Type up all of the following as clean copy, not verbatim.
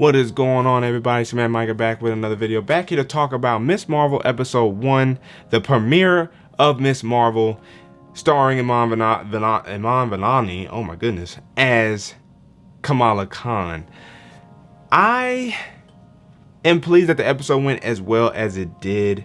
What is going on, everybody? It's your man Micah back with another video. Back here to talk about Ms. Marvel Episode 1, the premiere of Ms. Marvel, starring Iman Vellani, oh my goodness, as Kamala Khan. I am pleased that the episode went as well as it did,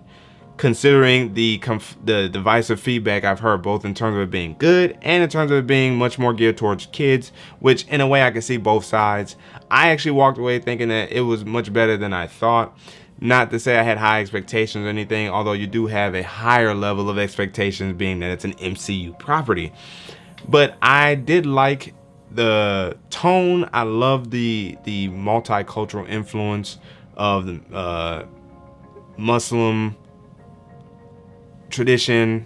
considering the divisive feedback I've heard, both in terms of it being good and in terms of it being much more geared towards kids, which in a way I can see both sides. I actually walked away thinking that it was much better than I thought. Not to say I had high expectations or anything, although you do have a higher level of expectations being that it's an MCU property. But I did like the tone. I love the multicultural influence of the Muslim tradition,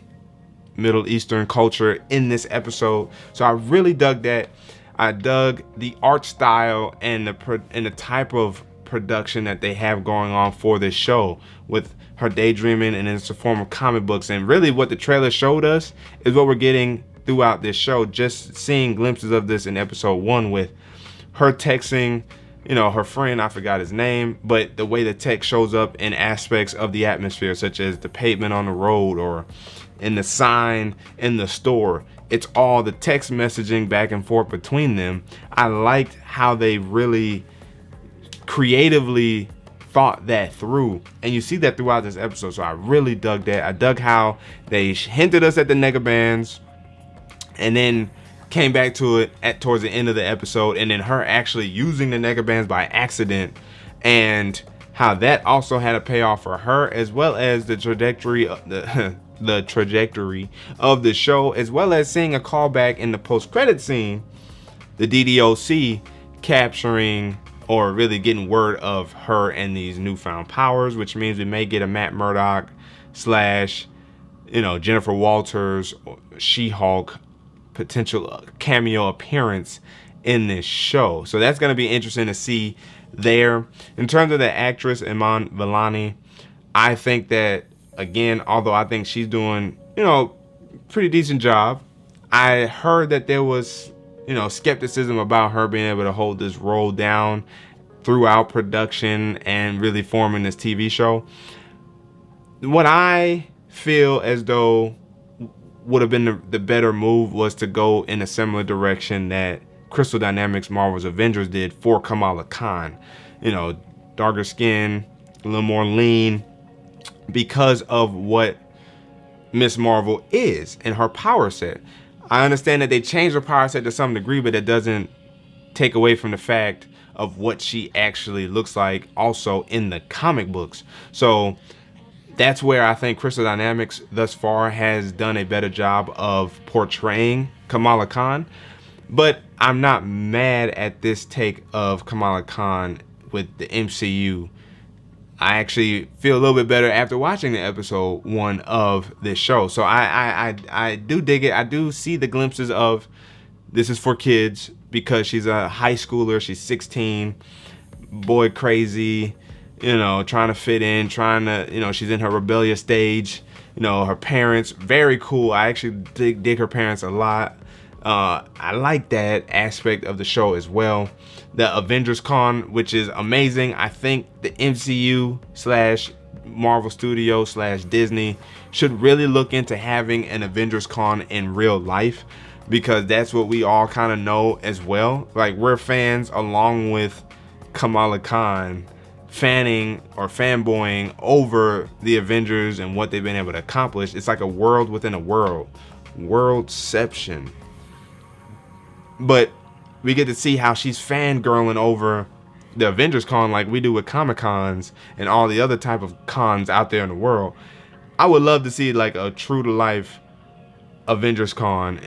Middle Eastern culture in this episode. So I really dug that. I dug the art style and the type of production that they have going on for this show, with her daydreaming and it's a form of comic books. And really what the trailer showed us is what we're getting throughout this show, just seeing glimpses of this in episode 1 with her texting, you know, her friend, I forgot his name, but the way the text shows up in aspects of the atmosphere, such as the pavement on the road or in the sign in the store, it's all the text messaging back and forth between them. I liked how they really creatively thought that through, and you see that throughout this episode. So I really dug that. I dug how they hinted us at the Negabands and then came back to it towards the end of the episode, and then her actually using the Negabands by accident, and how that also had a payoff for her, as well as the trajectory of the trajectory of the show, as well as seeing a callback in the post-credit scene, the DDOC capturing or really getting word of her and these newfound powers, which means we may get a Matt Murdock slash, you know, Jennifer Walters, She-Hulk potential cameo appearance in this show. So that's going to be interesting to see there. In terms of the actress Iman Vellani, I think that, again, although I think she's doing, you know, pretty decent job, I heard that there was, you know, skepticism about her being able to hold this role down throughout production and really forming this TV show. What I feel as though would have been the better move was to go in a similar direction that Crystal Dynamics Marvel's Avengers did for Kamala Khan. You know, darker skin, a little more lean, because of what Ms. Marvel is and her power set. I understand that they changed her power set to some degree, but it doesn't take away from the fact of what she actually looks like also in the comic books. So that's where I think Crystal Dynamics thus far has done a better job of portraying Kamala Khan. But I'm not mad at this take of Kamala Khan with the MCU. I actually feel a little bit better after watching the episode 1 of this show. So I do dig it. I do see the glimpses of this is for kids because she's a high schooler. She's 16, boy crazy, you know, trying to fit in, trying to, you know, she's in her rebellious stage. You know, her parents, very cool. I actually dig her parents a lot. I like that aspect of the show as well. The Avengers Con, which is amazing. I think the MCU slash Marvel Studios slash Disney should really look into having an Avengers Con in real life, because that's what we all kind of know as well. Like, we're fans along with Kamala Khan, fanning or fanboying over the Avengers and what they've been able to accomplish. It's like a world within a world, worldception. But we get to see how she's fangirling over the Avengers Con like we do with Comic Cons and all the other type of cons out there in the world. I would love to see like a true to life Avengers Con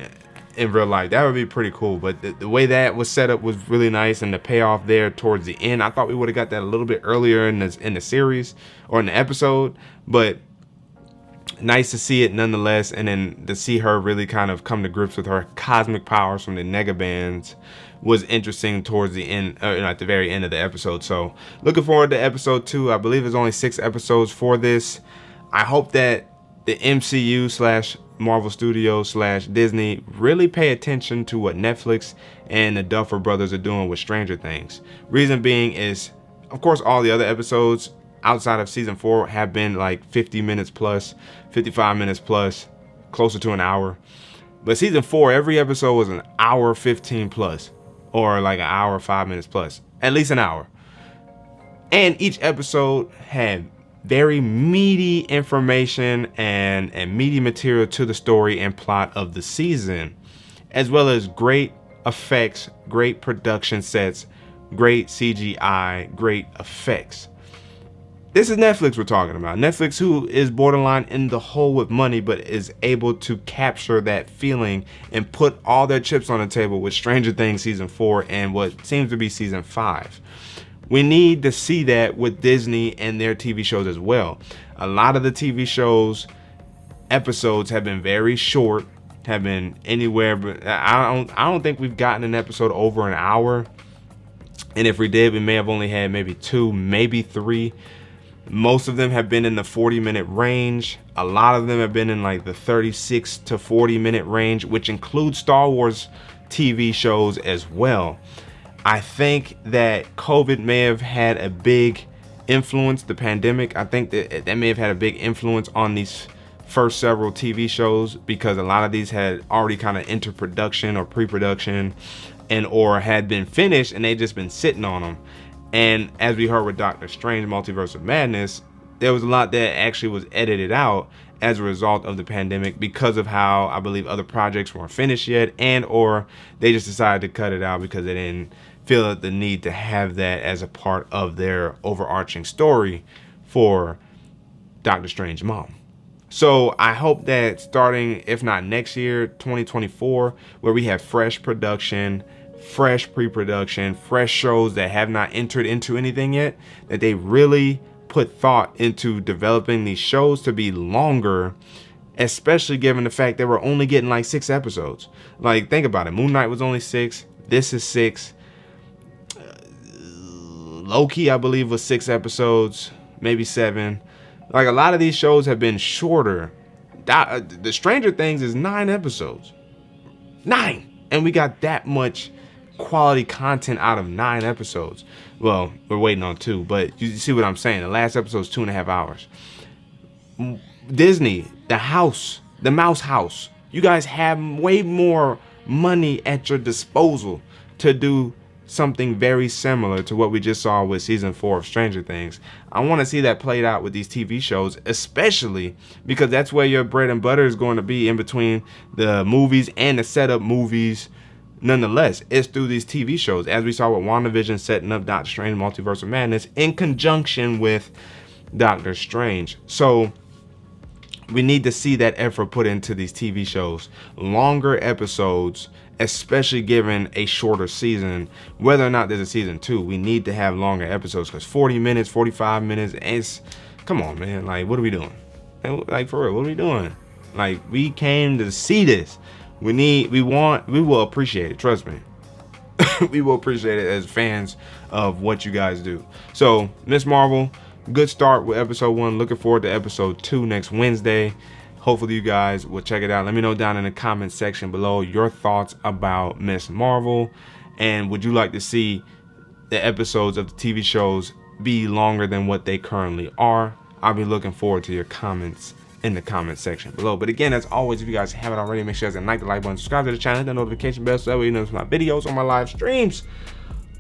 in real life. That would be pretty cool. But the way that was set up was really nice, and the payoff there towards the end, I thought we would have got that a little bit earlier in the series or in the episode, but nice to see it nonetheless. And then to see her really kind of come to grips with her cosmic powers from the Negabands was interesting towards the end, at the very end of the episode. So looking forward to episode 2. I believe there's only 6 episodes for this. I hope that the MCU slash Marvel Studios / Disney really pay attention to what Netflix and the Duffer Brothers are doing with Stranger Things. Reason being is, of course, all the other episodes outside of season 4 have been like 50 minutes plus, 55 minutes plus, closer to an hour. But season 4, every episode was an hour 15 plus, or like an hour 5 minutes plus, at least an hour. And each episode had very meaty information and meaty material to the story and plot of the season, as well as great effects, great production sets, great CGI, great effects. This is Netflix we're talking about. Netflix, who is borderline in the hole with money, but is able to capture that feeling and put all their chips on the table with Stranger Things season 4 and what seems to be season 5. We need to see that with Disney and their TV shows as well. A lot of the TV shows episodes have been very short, have been anywhere, but I don't think we've gotten an episode over an hour. And if we did, we may have only had maybe 2, maybe 3. Most of them have been in the 40-minute range. A lot of them have been in like the 36 to 40-minute range, which includes Star Wars TV shows as well. I think that COVID may have had a big influence, the pandemic. I think that may have had a big influence on these first several TV shows, because a lot of these had already kind of entered production or pre-production and or had been finished, and they just been sitting on them. And as we heard with Doctor Strange Multiverse of Madness, there was a lot that actually was edited out as a result of the pandemic, because of how I believe other projects weren't finished yet, and or they just decided to cut it out because they didn't feel the need to have that as a part of their overarching story for Doctor Strange mom. So I hope that starting, if not next year, 2024, where we have fresh production, fresh pre-production, fresh shows that have not entered into anything yet, that they really put thought into developing these shows to be longer, especially given the fact that we're only getting like 6 episodes. Like, think about it. Moon Knight was only 6. This is 6. Loki, I believe, was 6 episodes, maybe 7. Like, a lot of these shows have been shorter. The Stranger Things is 9 episodes. 9! And we got that much quality content out of 9 episodes. Well, we're waiting on 2, but you see what I'm saying. The last episode's 2.5 hours. Disney, the Mouse House. You guys have way more money at your disposal to do something very similar to what we just saw with season 4 of Stranger Things. I want to see that played out with these TV shows, especially because that's where your bread and butter is going to be, in between the movies and the setup movies. Nonetheless, it's through these TV shows, as we saw with WandaVision setting up Doctor Strange Multiverse of Madness in conjunction with Doctor Strange. So we need to see that effort put into these TV shows. Longer episodes, especially given a shorter season. Whether or not there's a season 2, we need to have longer episodes, because 40 minutes, 45 minutes, it's, come on, man. Like, what are we doing? Like, for real, what are we doing? Like, we came to see this. We will appreciate it. Trust me. We will appreciate it as fans of what you guys do. So, Ms. Marvel, good start with episode 1. Looking forward to episode 2 next Wednesday. Hopefully you guys will check it out. Let me know down in the comment section below your thoughts about Ms. Marvel, and would you like to see the episodes of the TV shows be longer than what they currently are? I'll be looking forward to your comments in the comment section below. But again, as always, if you guys haven't already, make sure you guys like the like button, subscribe to the channel, hit the notification bell so that way you know my videos on my live streams.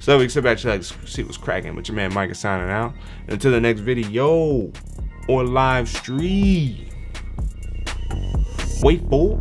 So we can sit back and see what's cracking. But your man Mike is signing out. Until the next video or live stream. Wait for